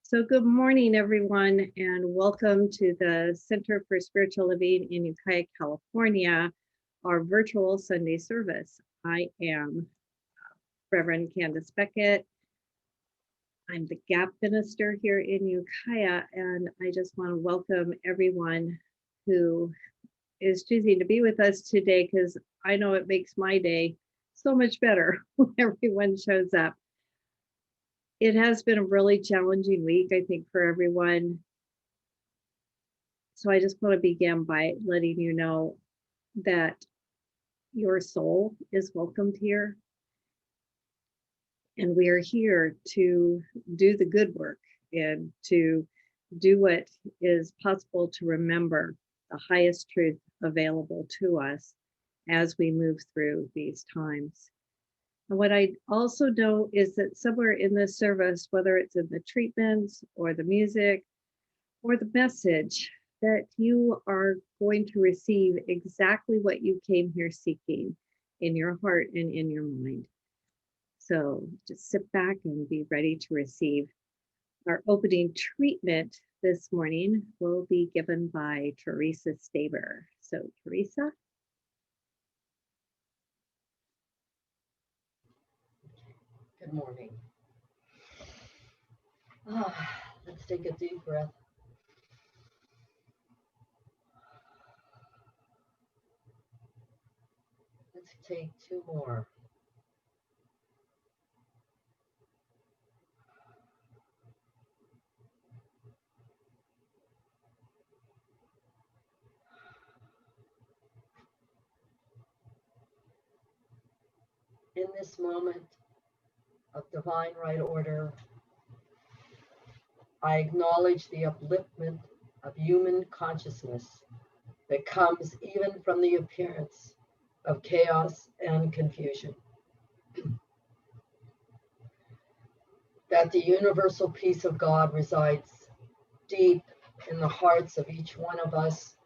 So good morning, everyone, and welcome to the Center for Spiritual Living in Ukiah, California, our virtual Sunday service. I am Reverend Candice Becket. I'm the Gap Minister here in Ukiah, and I just want to welcome everyone who is choosing to be with us today, because I know it makes my day so much better when everyone shows up. It has been a really challenging week, I think, for everyone. So I just want to begin by letting you know that your soul is welcomed here. And we are here to do the good work and to do what is possible to remember the highest truth available to us as we move through these times. And what I also know is that somewhere in this service, whether it's in the treatments or the music or the message, that you are going to receive exactly what you came here seeking in your heart and in your mind. So just sit back and be ready to receive. Our opening treatment this morning will be given by Theresa Staber. So Theresa. Good morning. Let's take a deep breath. Let's take two more. In this moment of divine right order, I acknowledge the upliftment of human consciousness that comes even from the appearance of chaos and confusion. That the universal peace of God resides deep in the hearts of each one of us,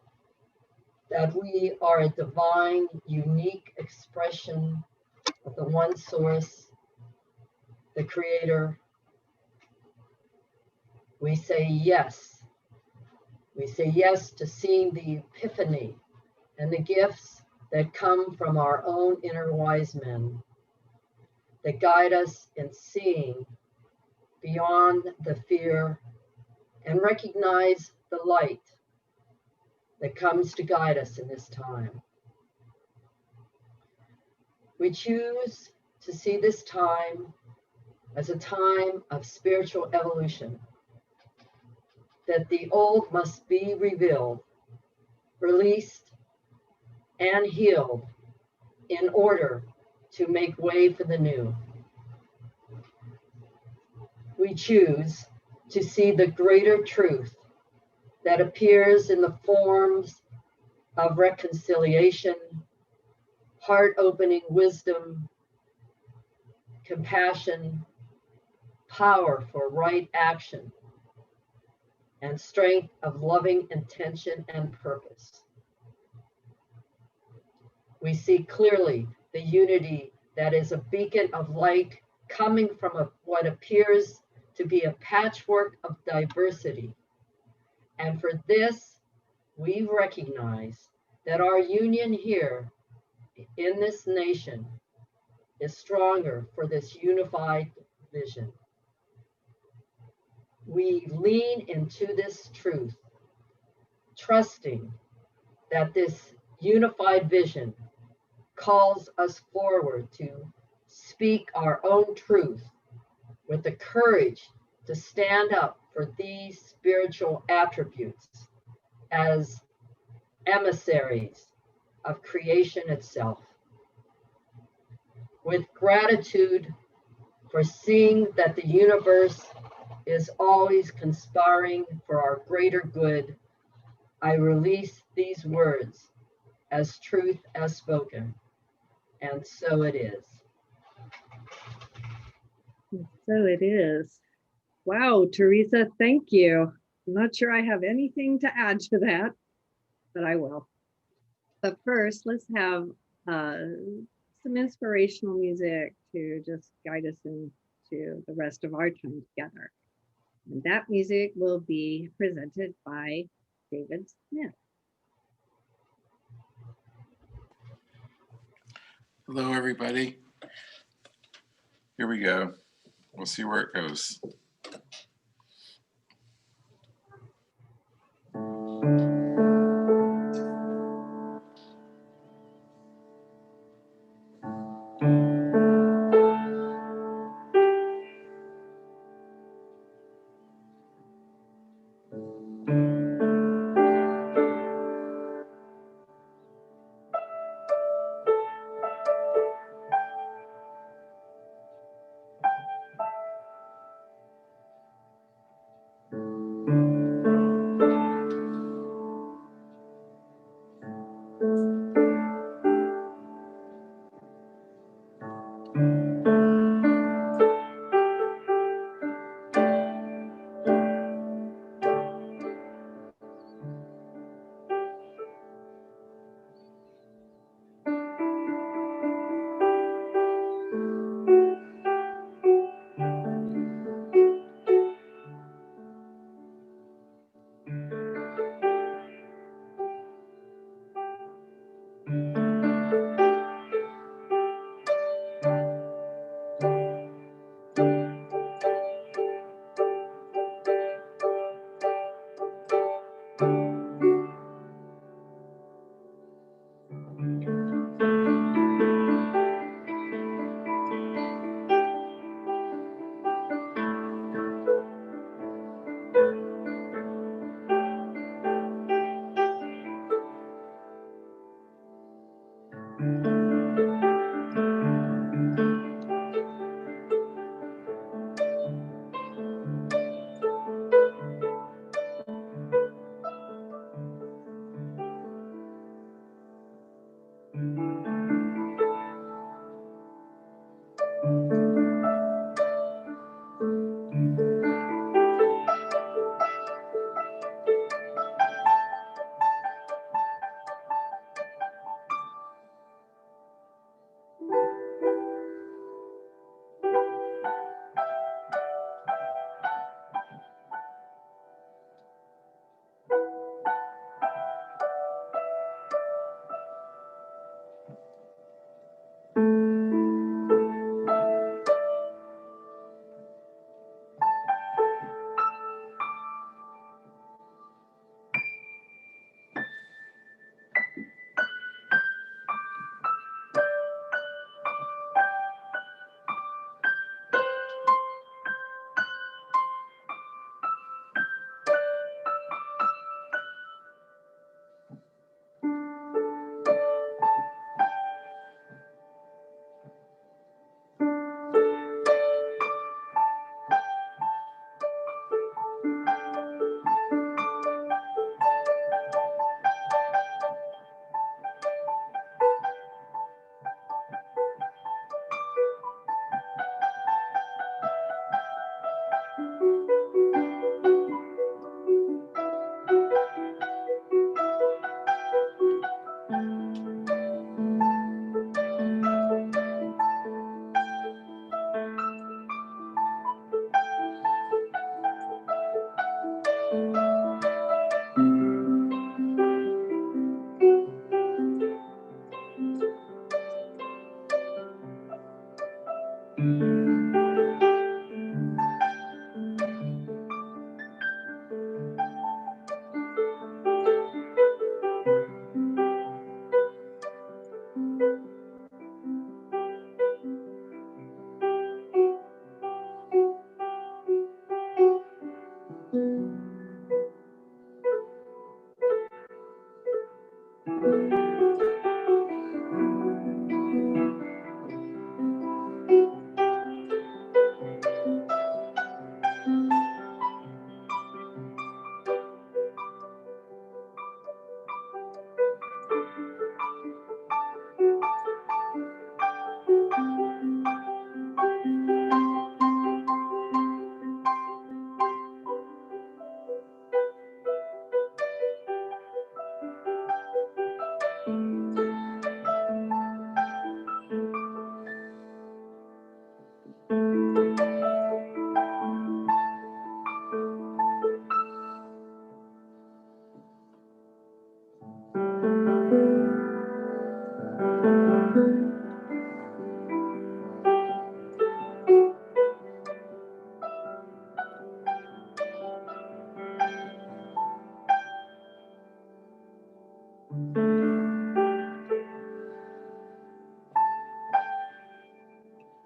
that we are a divine, unique expression of the one source, the creator. We say yes. We say yes to seeing the epiphany and the gifts that come from our own inner wise men, that guide us in seeing beyond the fear and recognize the light that comes to guide us in this time. We choose to see this time as a time of spiritual evolution, that the old must be revealed, released, and healed in order to make way for the new. We choose to see the greater truth that appears in the forms of reconciliation, heart-opening wisdom, compassion, power for right action, and strength of loving intention and purpose. We see clearly the unity that is a beacon of light coming from what appears to be a patchwork of diversity. And for this, we recognize that our union here in this nation is stronger for this unified vision. We lean into this truth, trusting that this unified vision calls us forward to speak our own truth with the courage to stand up for these spiritual attributes as emissaries of creation itself. With gratitude for seeing that the universe is always conspiring for our greater good, I release these words as truth as spoken, and so it is. So it is. Wow, Theresa, thank you. I'm not sure I have anything to add to that, but I will. But first, let's have some inspirational music to just guide us into the rest of our time together. And that music will be presented by David Smith. Hello, everybody. Here we go. We'll see where it goes.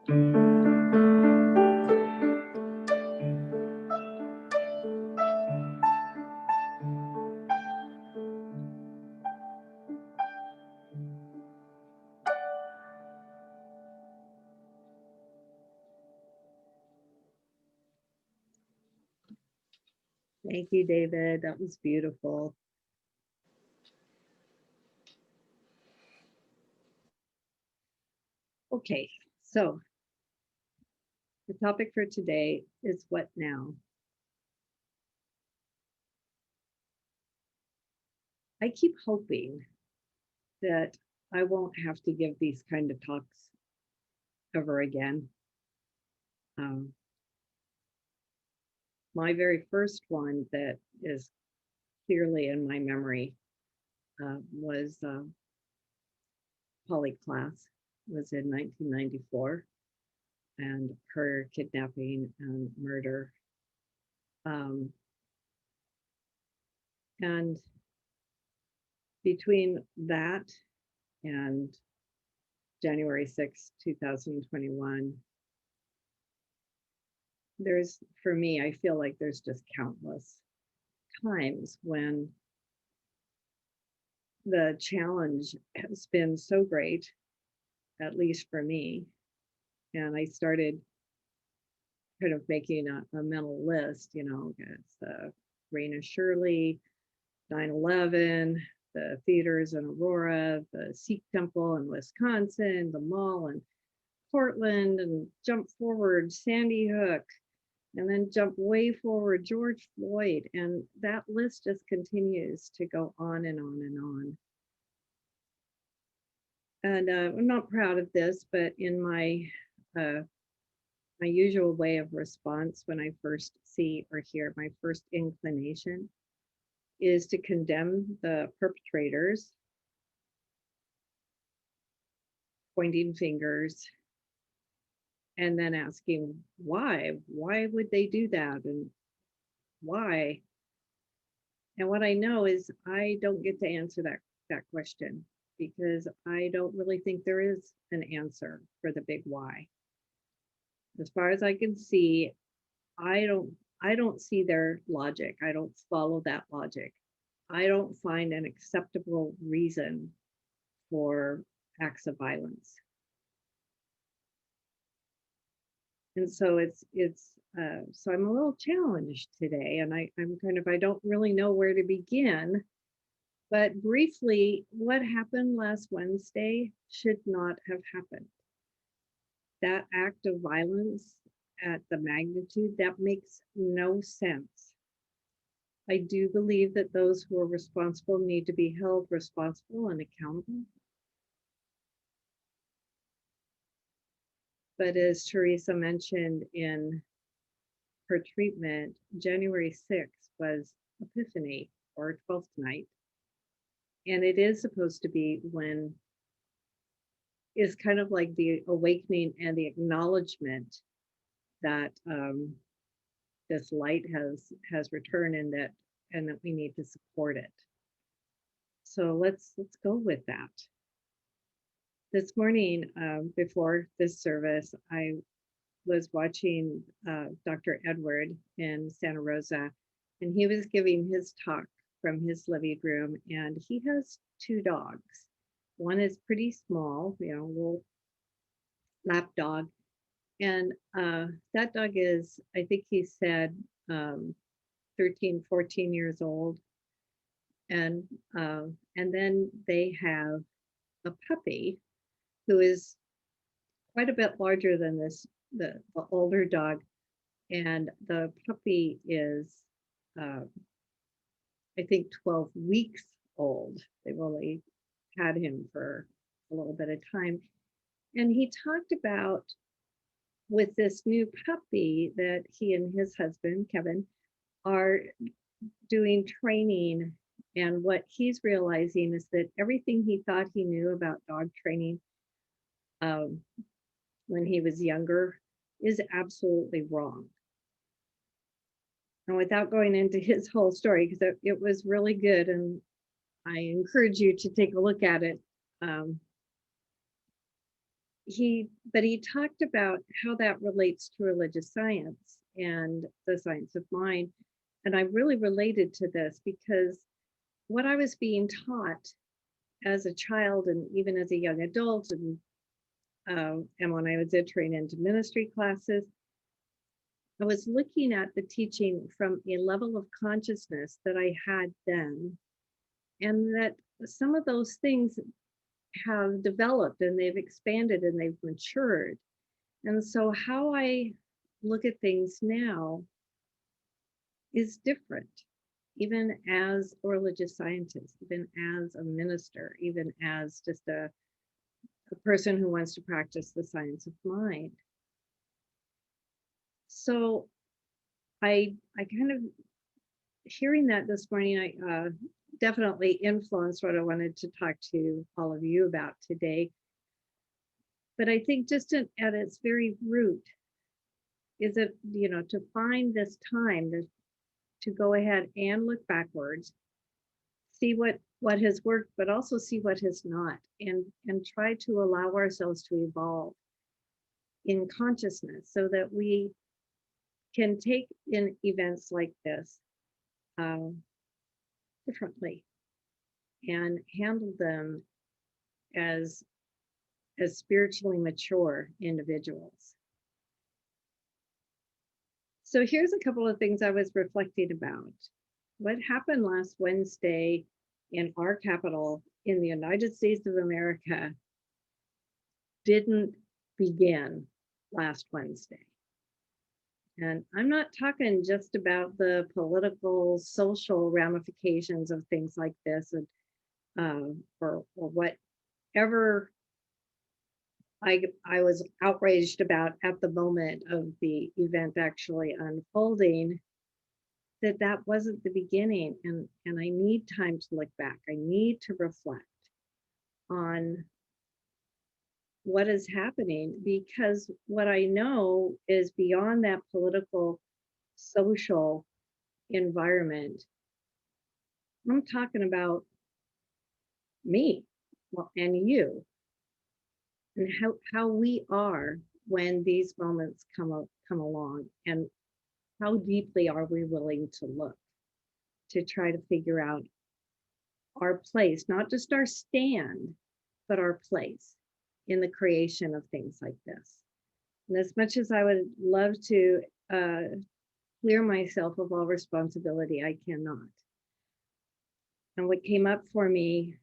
Thank you, David. That was beautiful. Okay, so the topic for today is what now? I keep hoping that I won't have to give these kind of talks ever again. My very first one that is clearly in my memory was Polly class, was in 1994, and her kidnapping and murder. And between that and January 6, 2021, there's, for me, I feel like there's just countless times when the challenge has been so great, at least for me. And I started kind of making a mental list, you know, it's Raina Shirley, 9/11, the theaters in Aurora, the Sikh temple in Wisconsin, the mall in Portland, and jump forward, Sandy Hook, and then jump way forward, George Floyd. And that list just continues to go on and on and on. And I'm not proud of this, but in my usual way of response when I first see or hear, my first inclination is to condemn the perpetrators, pointing fingers, and then asking why would they do that, and why. And what I know is I don't get to answer that question, because I don't really think there is an answer for the big why. As far as I can see, I don't see their logic. I don't follow that logic. I don't find an acceptable reason for acts of violence. And so so I'm a little challenged today, and I don't really know where to begin. But briefly, what happened last Wednesday should not have happened. That act of violence at the magnitude, that makes no sense. I do believe that those who are responsible need to be held responsible and accountable. But as Theresa mentioned in her treatment, January 6th was Epiphany, or 12th night. And it is supposed to be when is kind of like the awakening and the acknowledgement that this light has returned, and that we need to support it. So let's go with that. This morning, before this service, I was watching Dr. Edward in Santa Rosa, and he was giving his talk from his living room, and he has two dogs. One is pretty small, you know, a little lap dog, and that dog is, I think he said, 13, 14 years old, and then they have a puppy who is quite a bit larger than the older dog, and the puppy is I think 12 weeks old. They've only had him for a little bit of time. And he talked about, with this new puppy, that he and his husband, Kevin, are doing training. And what he's realizing is that everything he thought he knew about dog training when he was younger is absolutely wrong. And without going into his whole story, because it was really good, and I encourage you to take a look at it. but he talked about how that relates to religious science and the science of mind. And I really related to this because what I was being taught as a child and even as a young adult, and when I was entering into ministry classes, I was looking at the teaching from a level of consciousness that I had then, and that some of those things have developed and they've expanded and they've matured. And so how I look at things now is different, even as a religious scientist, even as a minister, even as just a person who wants to practice the science of mind. So I kind of, hearing that this morning, I definitely influenced what I wanted to talk to all of you about today. But I think just at its very root is it, to find this time to go ahead and look backwards, see what has worked, but also see what has not, and try to allow ourselves to evolve in consciousness so that we can take in events like this differently and handle them as spiritually mature individuals. So here's a couple of things I was reflecting about. What happened last Wednesday in our capital in the United States of America didn't begin last Wednesday. And I'm not talking just about the political, social ramifications of things like this, and or whatever I was outraged about at the moment of the event actually unfolding. That wasn't the beginning, and I need time to look back. I need to reflect on what is happening, because what I know is beyond that political, social environment. I'm talking about me, well, and you, and how we are when these moments come along, and how deeply are we willing to look to try to figure out our place, not just our stand, but our place in the creation of things like this. And as much as I would love to clear myself of all responsibility, I cannot. And what came up for me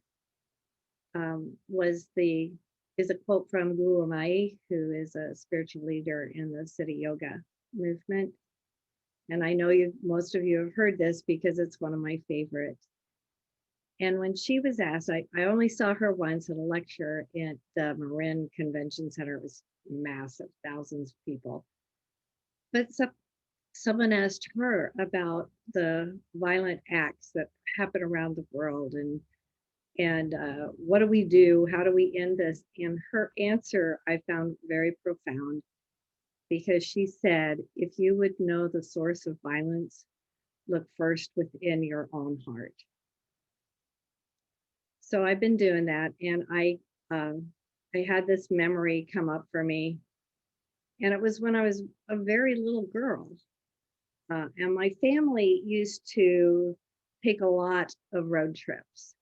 is a quote from Guru Mai, who is a spiritual leader in the Siddha Yoga movement. And I know most of you have heard this because it's one of my favorites. And when she was asked, I only saw her once at a lecture at the Marin Convention Center. It was massive, thousands of people. But someone asked her about the violent acts that happen around the world, and what do we do? How do we end this? And her answer I found very profound, because she said, if you would know the source of violence, look first within your own heart. So I've been doing that, and I had this memory come up for me, and it was when I was a very little girl, and my family used to take a lot of road trips,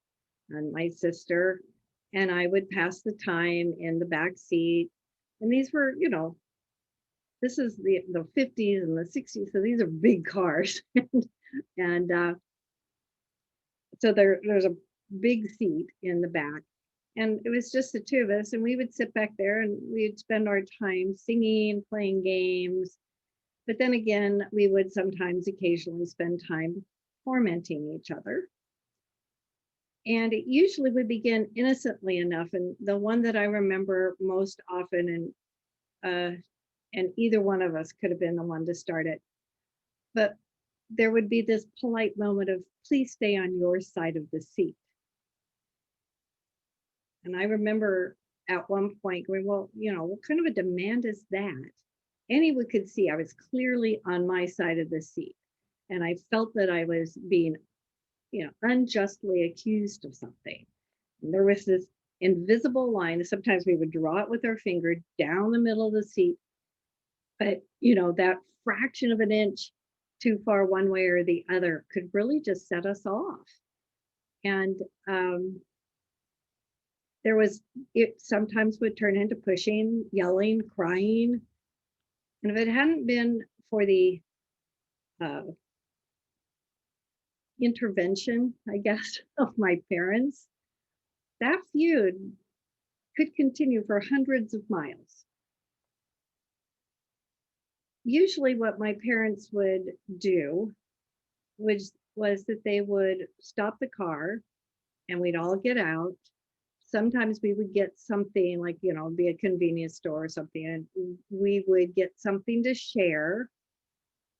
and my sister and I would pass the time in the back seat, and these were, this is the 50s and the 60s, so these are big cars, and so there's a big seat in the back, and it was just the two of us, and we would sit back there and we'd spend our time singing, playing games. But then again, we would sometimes occasionally spend time tormenting each other. And it usually would begin innocently enough. And the one that I remember most often, and either one of us could have been the one to start it, but there would be this polite moment of, please stay on your side of the seat. And I remember at one point going, well, what kind of a demand is that? Anyone could see I was clearly on my side of the seat. And I felt that I was being, unjustly accused of something. And there was this invisible line. Sometimes we would draw it with our finger down the middle of the seat, but you know, that fraction of an inch too far one way or the other could really just set us off. And there was, it sometimes would turn into pushing, yelling, crying. And if it hadn't been for the intervention, I guess, of my parents, that feud could continue for hundreds of miles. Usually what my parents would do was that they would stop the car and we'd all get out. Sometimes we would get something like, you know, be a convenience store or something, and we would get something to share,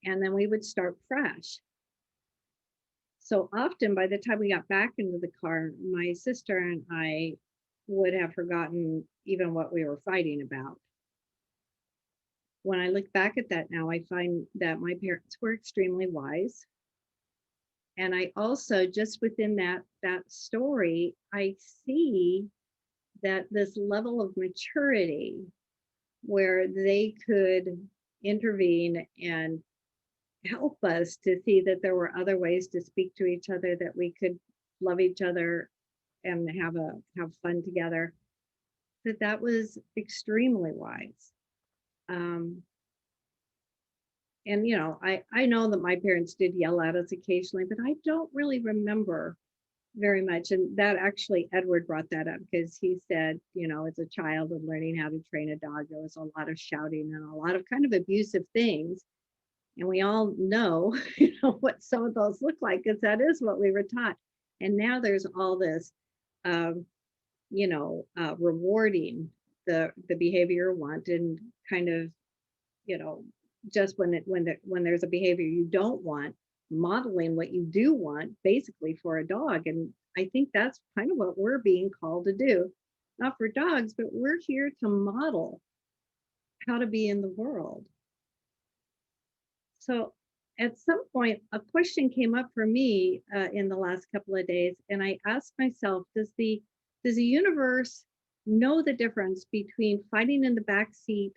and then we would start fresh. So often by the time we got back into the car, my sister and I would have forgotten even what we were fighting about. When I look back at that now, I find that my parents were extremely wise. And I also, just within that story, I see that this level of maturity where they could intervene and help us to see that there were other ways to speak to each other, that we could love each other and have fun together, that was extremely wise. And you know, I know that my parents did yell at us occasionally, but I don't really remember very much. And that actually, Edward brought that up because he said, you know, as a child and learning how to train a dog, there was a lot of shouting and a lot of kind of abusive things. And we all know, you know, what some of those look like, because that is what we were taught. And now there's all this, you know, rewarding the behavior you want, and kind of, you know, just when there's a behavior you don't want, modeling what you do want basically for a dog. And I think that's kind of what we're being called to do, not for dogs, but we're here to model how to be in the world. So at some point, a question came up for me in the last couple of days, and I asked myself, does the universe know the difference between fighting in the back seat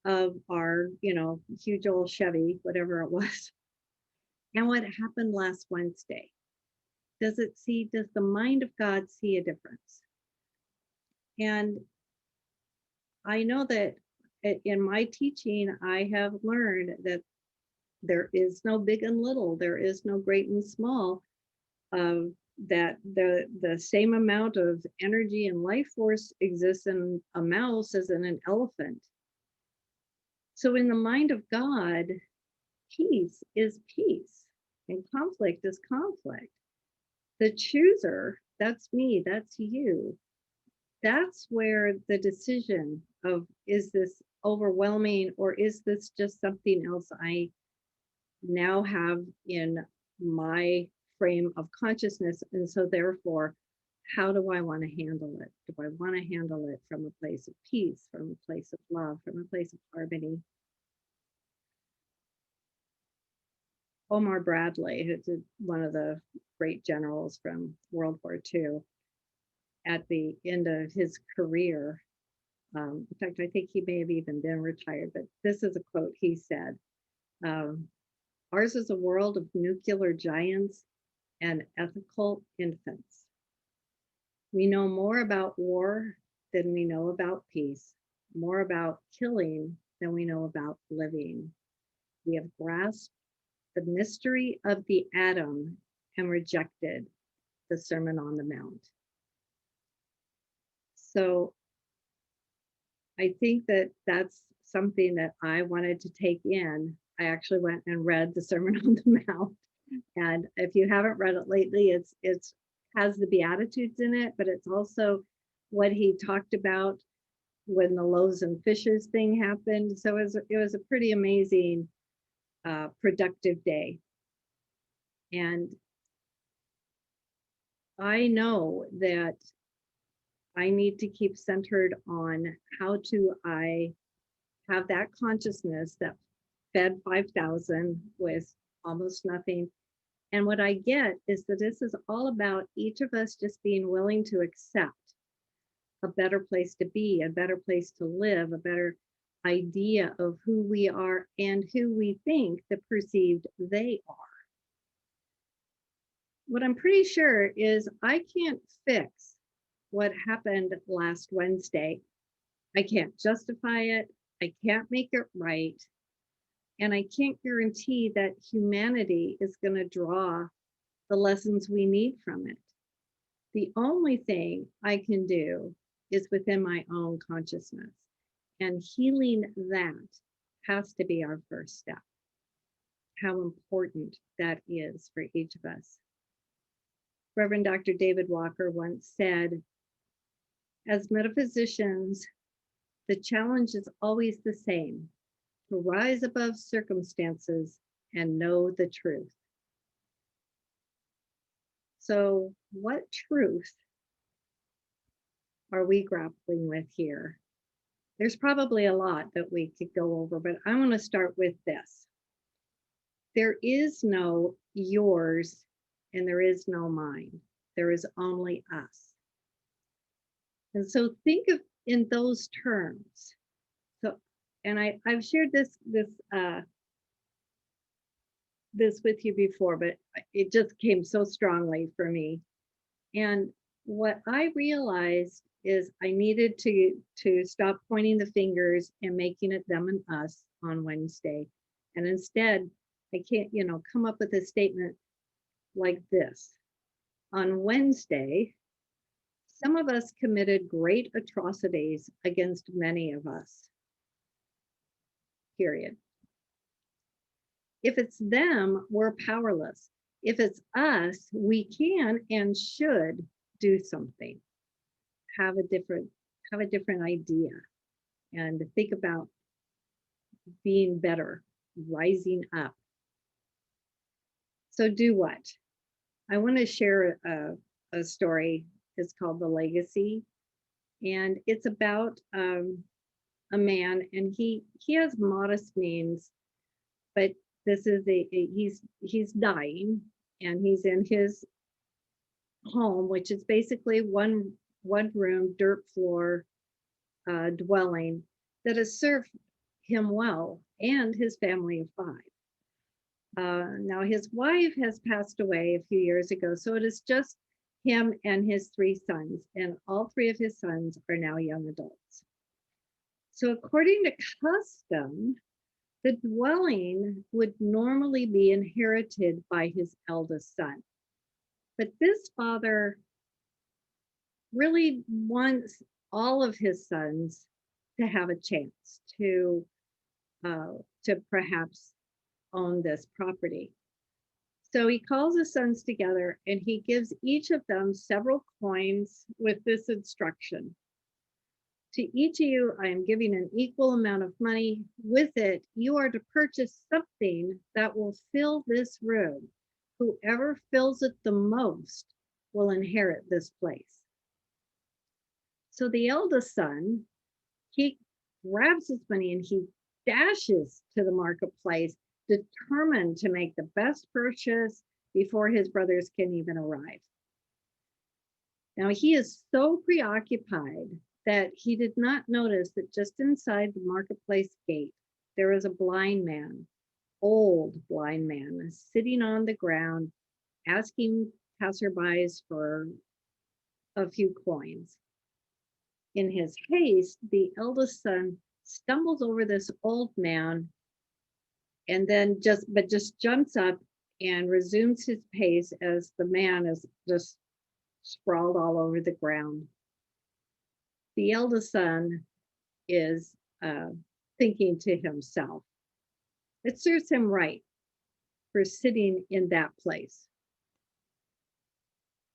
of our, you know, huge old Chevy, whatever it was, and what happened last Wednesday? Does the mind of God see a difference? And I know that in my teaching, I have learned that there is no big and little, there is no great and small, that the same amount of energy and life force exists in a mouse as in an elephant. So in the mind of God, peace is peace and conflict is conflict. The chooser, that's me, that's you. That's where the decision of, is this overwhelming or is this just something else I now have in my frame of consciousness? And so therefore, how do I want to handle it? Do I want to handle it from a place of peace, from a place of love, from a place of harmony? Omar Bradley, who's one of the great generals from World War II, at the end of his career, in fact, I think he may have even been retired, but this is a quote he said, ours is a world of nuclear giants and ethical infants. We know more about war than we know about peace, more about killing than we know about living. We have grasped the mystery of the atom and rejected the Sermon on the Mount. So I think that that's something that I wanted to take in. I actually went and read the Sermon on the Mount. And if you haven't read it lately, it's has the Beatitudes in it, but it's also what he talked about when the loaves and fishes thing happened. So it was a pretty amazing, productive day. And I know that I need to keep centered on how do I have that consciousness that fed 5,000 with almost nothing. And what I get is that this is all about each of us just being willing to accept a better place to be, a better place to live, a better idea of who we are and who we think the perceived they are. What I'm pretty sure is I can't fix what happened last Wednesday. I can't justify it. I can't make it right. And I can't guarantee that humanity is going to draw the lessons we need from it. The only thing I can do is within my own consciousness. And healing that has to be our first step. How important that is for each of us. Reverend Dr. David Walker once said, as metaphysicians, the challenge is always the same, to rise above circumstances and know the truth. So what truth are we grappling with here? There's probably a lot that we could go over, but I want to start with this. There is no yours and there is no mine. There is only us. And so think of in those terms. So, and I've shared this with you before, but it just came so strongly for me. And what I realized is I needed to stop pointing the fingers and making it them and us on Wednesday. And instead, I can't, come up with a statement like this. On Wednesday, some of us committed great atrocities against many of us. Period. If it's them, we're powerless. If it's us, we can and should do something. Have a different idea and think about being better, rising up. So do what? I want to share a story. It's called The Legacy, and it's about a man, and he has modest means, but this is he's dying, and he's in his home, which is basically one room, dirt floor dwelling that has served him well and his family of 5. Now his wife has passed away a few years ago, so it is just him and his 3 sons, and all 3 of his sons are now young adults. So according to custom, the dwelling would normally be inherited by his eldest son. But this father really wants all of his sons to have a chance to perhaps own this property. So he calls his sons together and he gives each of them several coins with this instruction. To each of you, I am giving an equal amount of money. With it, you are to purchase something that will fill this room. Whoever fills it the most will inherit this place. So the eldest son, he grabs his money and he dashes to the marketplace, determined to make the best purchase before his brothers can even arrive. Now he is so preoccupied that he did not notice that just inside the marketplace gate, there is a blind man, old blind man, sitting on the ground, asking passerbys for a few coins. In his haste, the eldest son stumbles over this old man and then just jumps up and resumes his pace as the man is just sprawled all over the ground. The eldest son is thinking to himself, it serves him right for sitting in that place.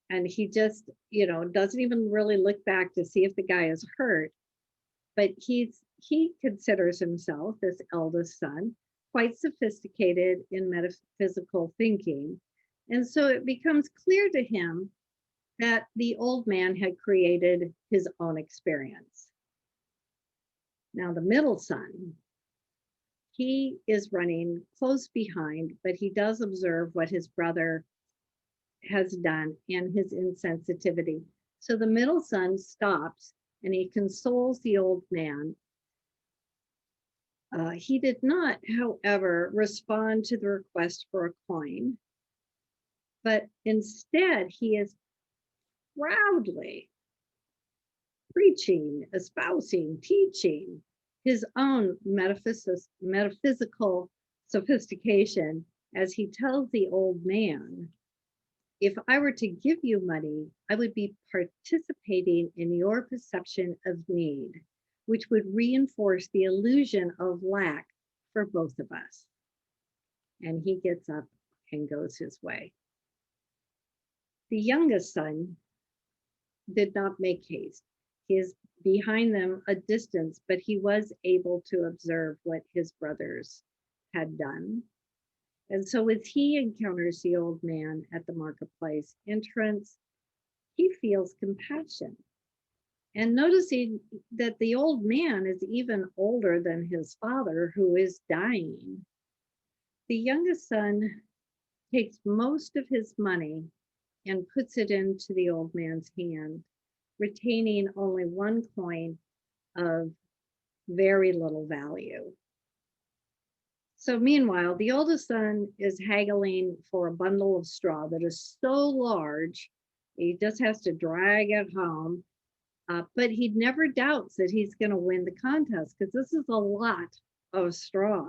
And he just, doesn't even really look back to see if the guy is hurt. But he considers himself, this eldest son, quite sophisticated in metaphysical thinking. And so it becomes clear to him that the old man had created his own experience. Now the middle son, he is running close behind, but he does observe what his brother has done and his insensitivity. So the middle son stops and he consoles the old man. He did not, however, respond to the request for a coin, but instead he is proudly preaching, espousing, teaching his own metaphysical sophistication as he tells the old man, if I were to give you money, I would be participating in your perception of need, which would reinforce the illusion of lack for both of us. And he gets up and goes his way. The youngest son did not make haste. He is behind them a distance, but he was able to observe what his brothers had done. And so as he encounters the old man at the marketplace entrance, he feels compassion. And noticing that the old man is even older than his father, who is dying, the youngest son takes most of his money and puts it into the old man's hand, retaining only one coin of very little value. So meanwhile, the oldest son is haggling for a bundle of straw that is so large, he just has to drag it home. But he never doubts that he's going to win the contest because this is a lot of straw.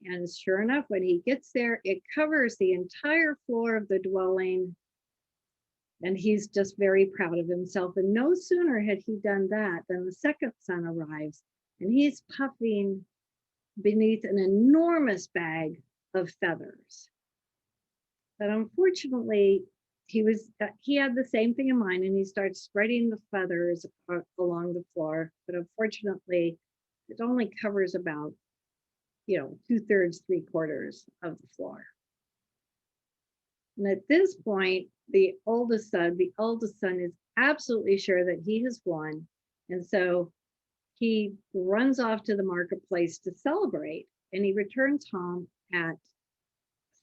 And sure enough, when he gets there, it covers the entire floor of the dwelling. And he's just very proud of himself. And no sooner had he done that than the second son arrives, and he's puffing beneath an enormous bag of feathers. But unfortunately, he had the same thing in mind, and he starts spreading the feathers along the floor. But unfortunately, it only covers about, 2/3, 3/4 of the floor. And at this point, the oldest son is absolutely sure that he has won. And so he runs off to the marketplace to celebrate, and he returns home at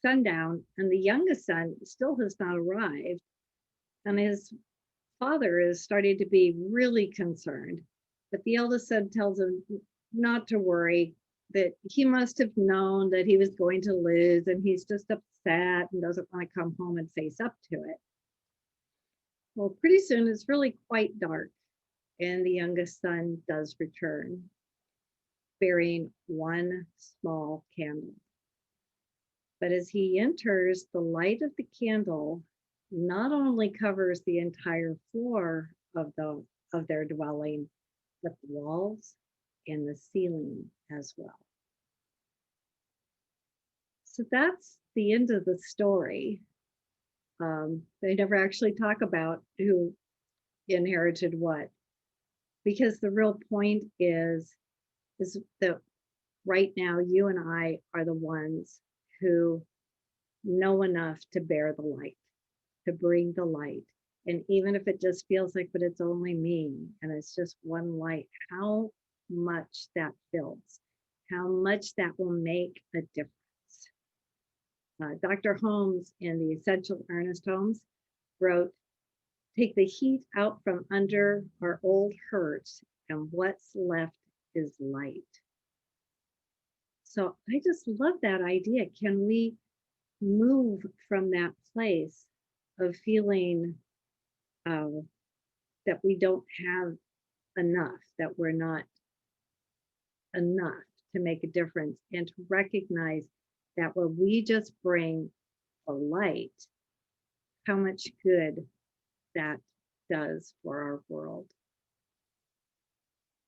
sundown, and the youngest son still has not arrived. And his father is starting to be really concerned. But the eldest son tells him not to worry, that he must have known that he was going to lose, and he's just upset and doesn't want to come home and face up to it. Well, pretty soon it's really quite dark, and the youngest son does return, bearing one small candle. But as he enters, the light of the candle not only covers the entire floor of their dwelling, but the walls and the ceiling as well. So that's the end of the story. They never actually talk about who inherited what, because the real point is that right now you and I are the ones who know enough to bear the light, to bring the light. And even if it just feels like, but it's only me and it's just one light, how much that fills, how much that will make a difference. Dr. Holmes, in The Essential Ernest Holmes, wrote, take the heat out from under our old hurts, and what's left is light. So I just love that idea. Can we move from that place of feeling that we don't have enough, that we're not enough to make a difference, and to recognize that when we just bring the light, how much good that does for our world.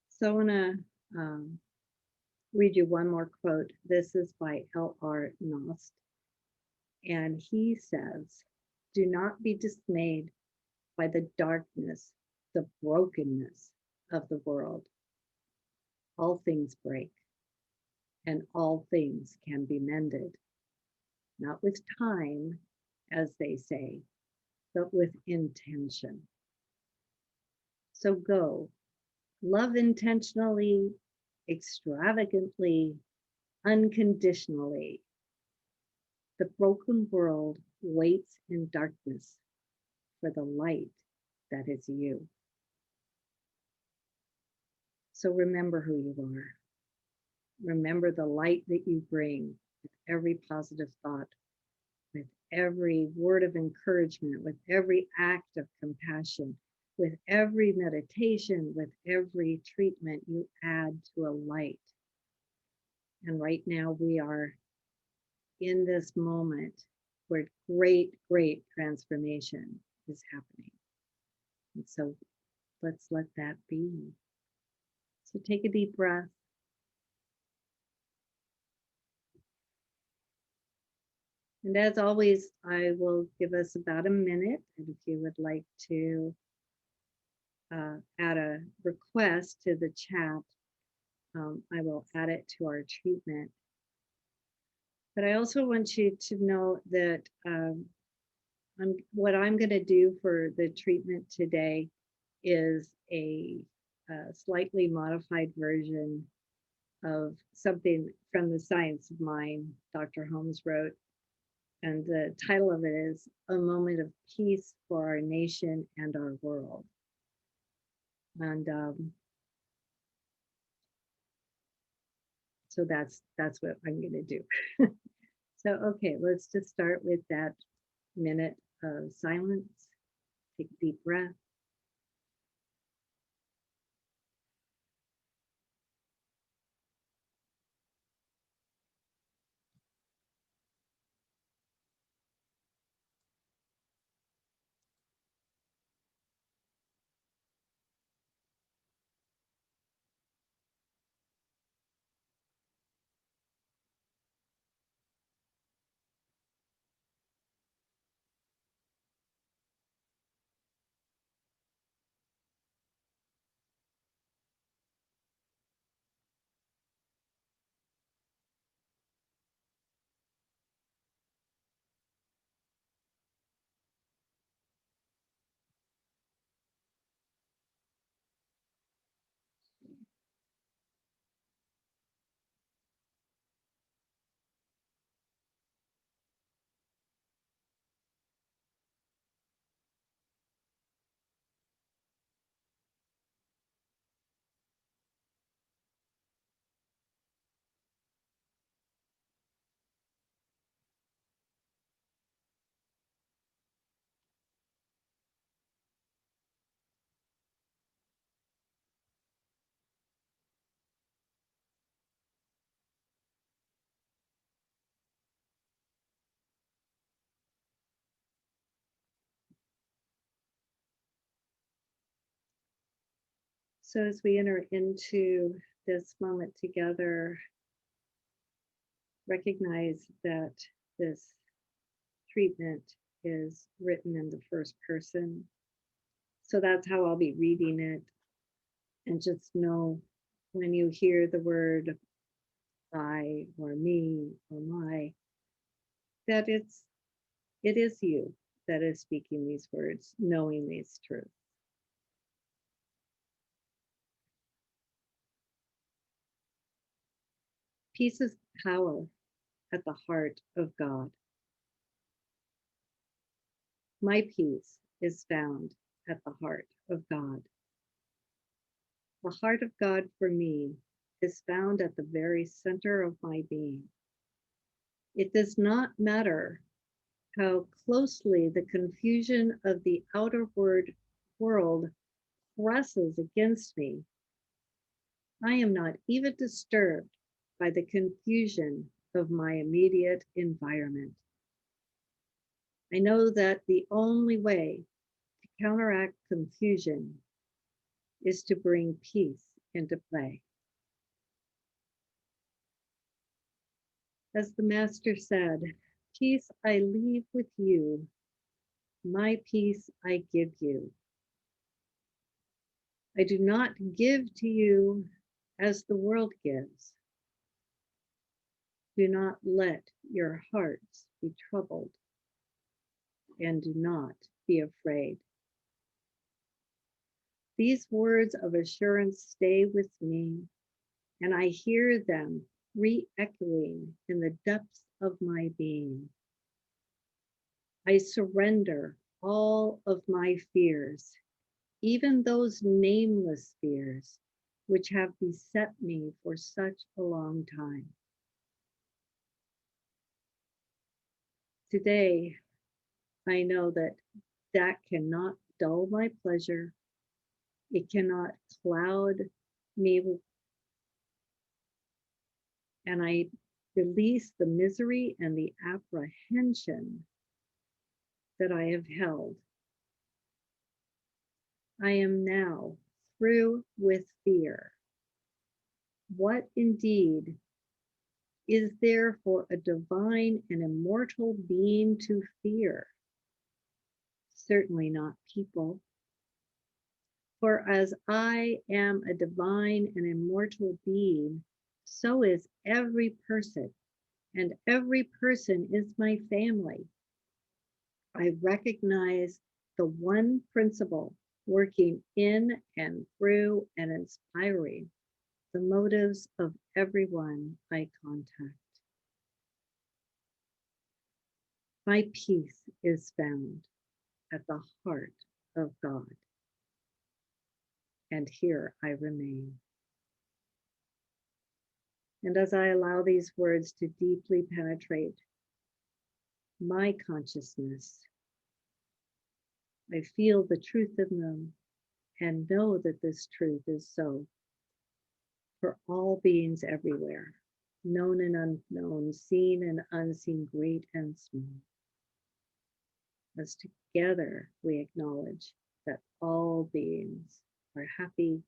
So I want to read you one more quote. This is by L.R. Nost. And he says, do not be dismayed by the darkness, the brokenness of the world. All things break, and all things can be mended, not with time, as they say, but with intention. So go, love intentionally, extravagantly, unconditionally. The broken world waits in darkness for the light that is you. So remember who you are. Remember the light that you bring with every positive thought, with every word of encouragement, with every act of compassion, with every meditation, with every treatment you add to a light. And right now we are in this moment where great transformation is happening. And so let's let that be. So take a deep breath. And as always, I will give us about a minute. And if you would like to add a request to the chat, I will add it to our treatment. But I also want you to know that what I'm going to do for the treatment today is a slightly modified version of something from the Science of Mind Dr. Holmes wrote. And the title of it is A Moment of Peace for Our Nation and Our World. And so that's what I'm going to do. So, okay, let's just start with that minute of silence. Take a deep breath. So as we enter into this moment together, recognize that this treatment is written in the first person. So that's how I'll be reading it. And just know when you hear the word I or me or my, that it is you that is speaking these words, knowing these truths. Peace is power at the heart of God. My peace is found at the heart of God. The heart of God for me is found at the very center of my being. It does not matter how closely the confusion of the outer world presses against me. I am not even disturbed by the confusion of my immediate environment. I know that the only way to counteract confusion is to bring peace into play. As the Master said, peace I leave with you, my peace I give you. I do not give to you as the world gives. Do not let your hearts be troubled, and do not be afraid. These words of assurance stay with me, and I hear them re-echoing in the depths of my being. I surrender all of my fears, even those nameless fears, which have beset me for such a long time. Today, I know that that cannot dull my pleasure. It cannot cloud me, and I release the misery and the apprehension that I have held. I am now through with fear. What indeed is there for a divine and immortal being to fear? Certainly not people. For as I am a divine and immortal being, so is every person, and every person is my family. I recognize the one principle working in and through and inspiring the motives of everyone I contact. My peace is found at the heart of God, and here I remain. And as I allow these words to deeply penetrate my consciousness, I feel the truth in them and know that this truth is so for all beings everywhere, known and unknown, seen and unseen, great and small. As together we acknowledge that all beings are happy,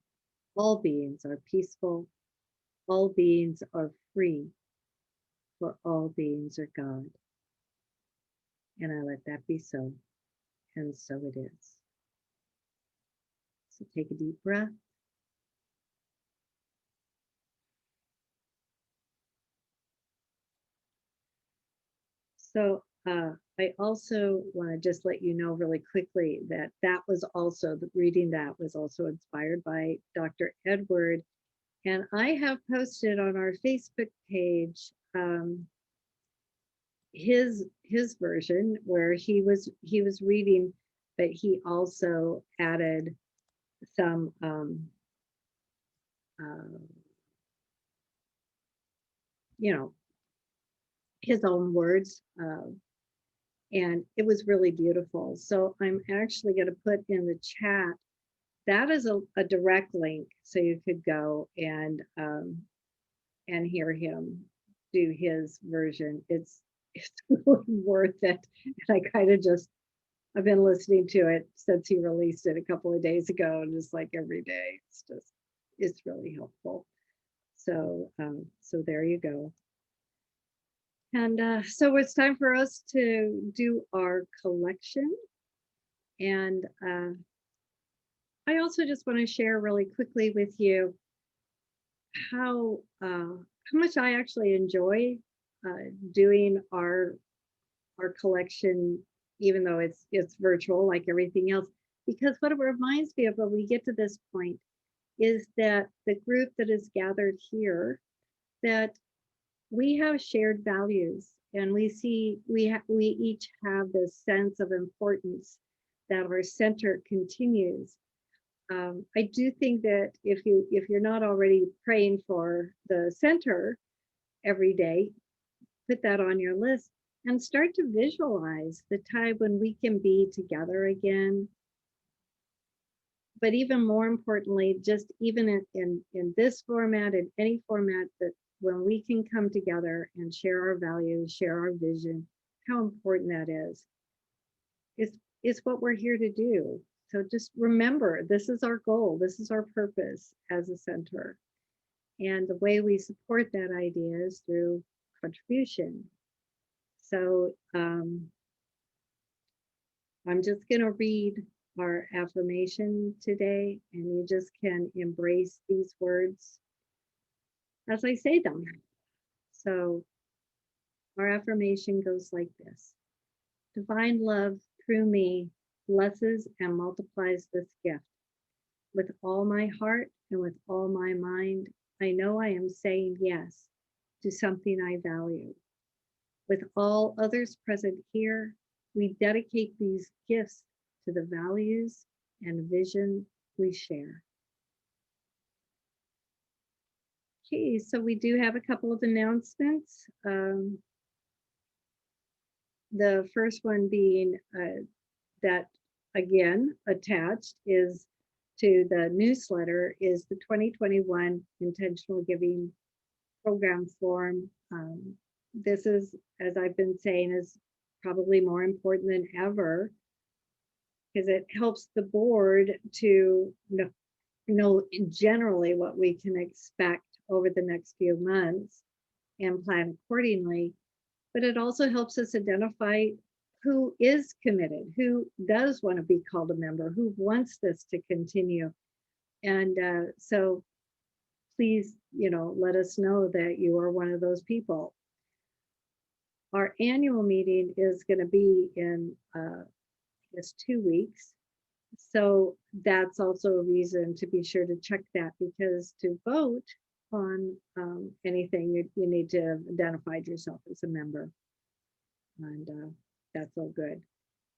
all beings are peaceful, all beings are free, for all beings are God. And I let that be so, and so it is. So take a deep breath. So I also want to just let you know really quickly that that was also, the reading that was also inspired by Dr. Edward. And I have posted on our Facebook page his version where he was reading, but he also added some you know, his own words, and it was really beautiful. So I'm actually going to put in the chat, that is a direct link, so you could go and hear him do his version. It's really worth it. And I kind of just, I've been listening to it since he released it a couple of days ago, and just like every day, it's really helpful. So so there you go. And so it's time for us to do our collection. And I also just want to share really quickly with you how much I actually enjoy doing our collection, even though it's virtual like everything else. Because what it reminds me of when we get to this point is that the group that is gathered here, that we have shared values, and we see we each have this sense of importance that our center continues. I do think that if you're not already praying for the center every day, put that on your list and start to visualize the time when we can be together again. But even more importantly, just even in this format, in any format, that when we can come together and share our values, share our vision, how important that is what we're here to do. So just remember, this is our goal. This is our purpose as a center. And the way we support that idea is through contribution. So I'm just going to read our affirmation today, and you just can embrace these words as I say them. So our affirmation goes like this: divine love through me blesses and multiplies this gift. With all my heart and with all my mind, I know I am saying yes to something I value. With all others present here, we dedicate these gifts to the values and vision we share. Okay, so we do have a couple of announcements. The first one being that, again, attached is to the newsletter is the 2021 Intentional Giving Program form. This is, as I've been saying, is probably more important than ever because it helps the board to know generally what we can expect over the next few months and plan accordingly. But it also helps us identify who is committed, who does want to be called a member, who wants this to continue. And so please, let us know that you are one of those people. Our annual meeting is going to be in just 2 weeks. So that's also a reason to be sure to check that, because to vote on anything, you need to have identified yourself as a member. And that's all good.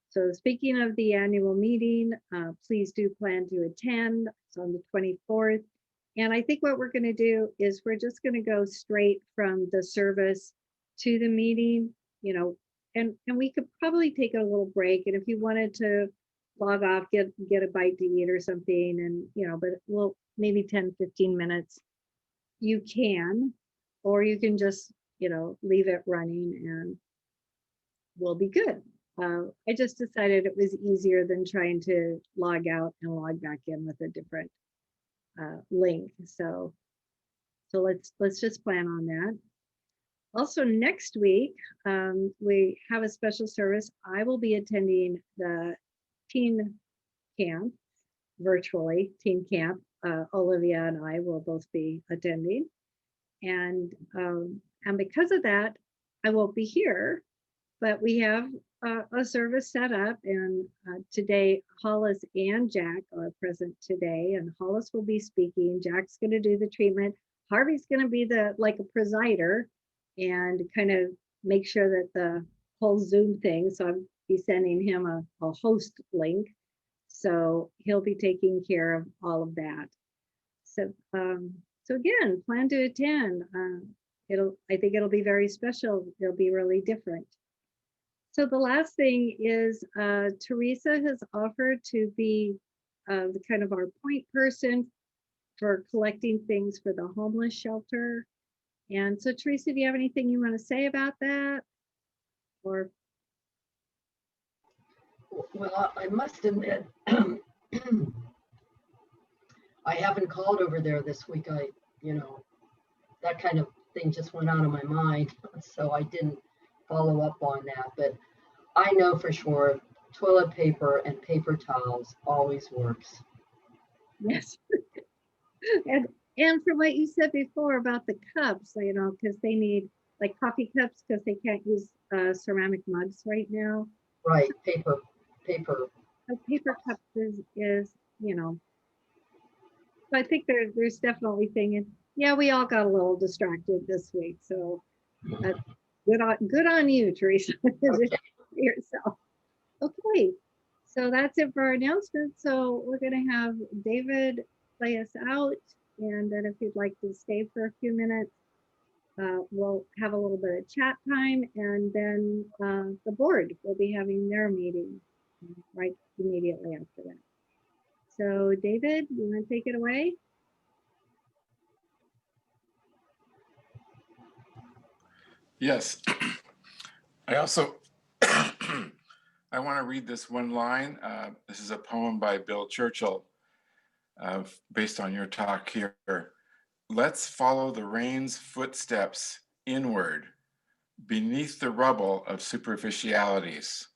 So speaking of the annual meeting, please do plan to attend. It's on the 24th. And I think what we're going to do is we're just going to go straight from the service to the meeting, and we could probably take a little break. And if you wanted to log off, get a bite to eat or something, and, but we'll maybe 10, 15 minutes, you can, or you can just, leave it running and we'll be good. I just decided it was easier than trying to log out and log back in with a different link. So let's just plan on that. Also, next week, we have a special service. I will be attending the teen camp virtually, teen camp. Olivia and I will both be attending. And because of that, I won't be here, but we have a service set up, and today Hollis and Jack are present today, and Hollis will be speaking. Jack's going to do the treatment. Harvey's going to be like a presider and kind of make sure that the whole Zoom thing. So I'll be sending him a host link. So he'll be taking care of all of that. So again, plan to attend. I think it'll be very special. It'll be really different. So the last thing is Theresa has offered to be the kind of our point person for collecting things for the homeless shelter. And so Theresa, do you have anything you want to say about that? Or Well, I must admit, I haven't called over there this week. That kind of thing just went out of my mind. So I didn't follow up on that. But I know for sure toilet paper and paper towels always works. yes. and from what you said before about the cups, because they need like coffee cups because they can't use ceramic mugs right now. Right, paper. Paper cups is I think there's definitely thinking, yeah, we all got a little distracted this week. So good on you, Theresa, yourself. Okay, so that's it for our announcement. So we're going to have David play us out. And then if you'd like to stay for a few minutes, we'll have a little bit of chat time. And then the board will be having their meeting right immediately after that. So David, you want to take it away? Yes. I also, I want to read this one line. This is a poem by Bill Churchill, based on your talk here. Let's follow the rain's footsteps inward, beneath the rubble of superficialities.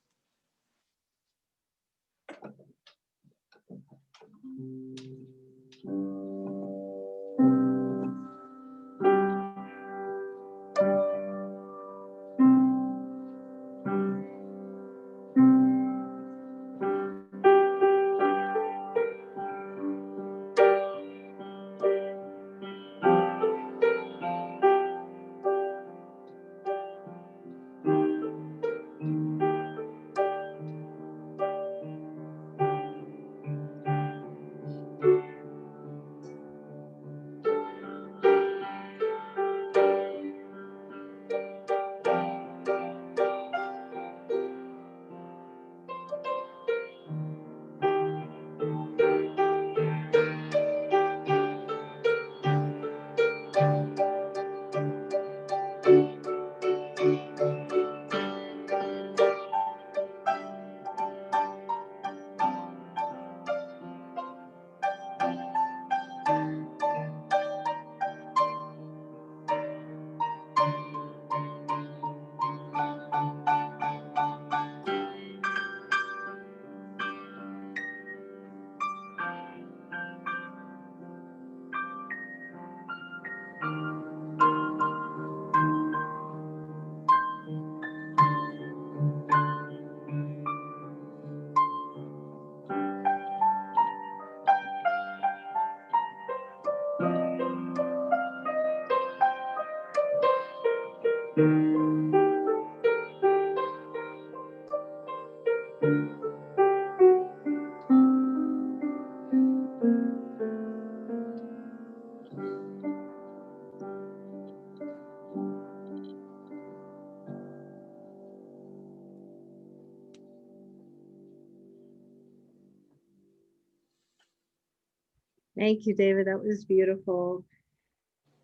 Thank you, David. That was beautiful.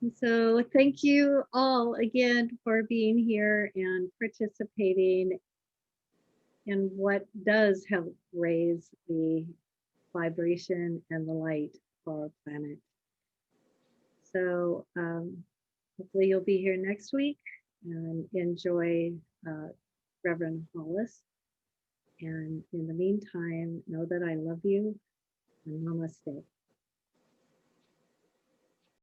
And so thank you all again for being here and participating in what does help raise the vibration and the light for our planet. So hopefully you'll be here next week and enjoy Reverend Hollis. And in the meantime, know that I love you and namaste.